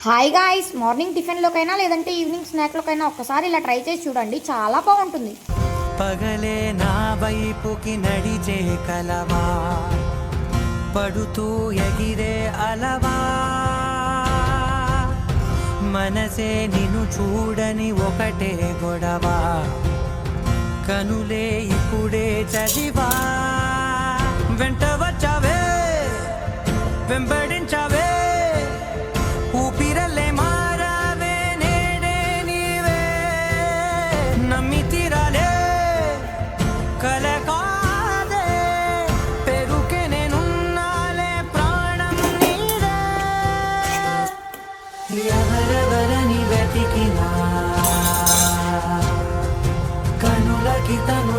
Hi guys, morning టిఫిన్లోకైనా లేదంటే evening స్నాక్లోకైనా ఒక్కసారి ఇలా ట్రై చేసి చూడండి, చాలా బాగుంటుంది. పగలే నా వైపుకి నడిచే కలవా, పడుతూ ఎగిరే అలవా, మనసే నిన్ను చూడని ఒకటే గొడవ, కనులే ఇప్పుడే చదివా, వెంట వచ్చావే వెంబడించావే, ఊపిరల్లే మారావే నేడే నీవే, నమ్మి తీరాలే కల కాదే, పెరుకే నేనున్నాలే ప్రాణం నీదే, ఎవరెవరని వెతికినా కనులకి తను